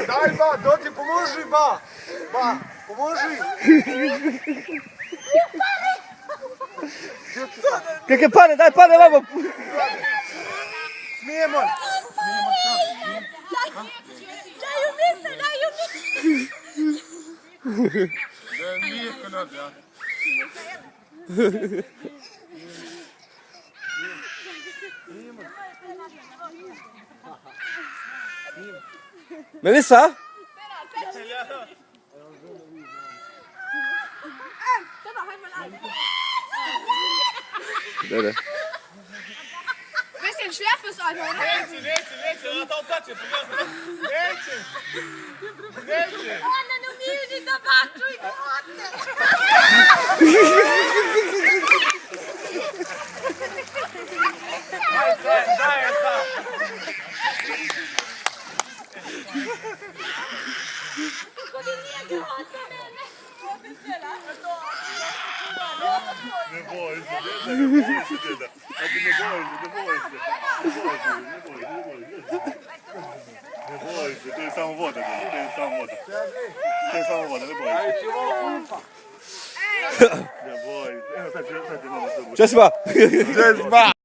Daj ba, dođi, pomoži ba. Ba, pomoži. Kakve pare, daj pare vamo. Smijemo. Daju misle, daju misle. Nije kanad, ja. Melissa? Där. Bisschen schwer fürs Auto, oder? Neće, to plaće. Neće. Ona ne umiju ni da baču i kvote. Daj, Kodi nije kvote, mene. Ne boj se, ne boj se, deda. Ne boj se, to je samo voda, deda, to je samo voda. To je samo voda, ne boj se. Ne boj se, evo sad će mama to bući. Česma. Česma.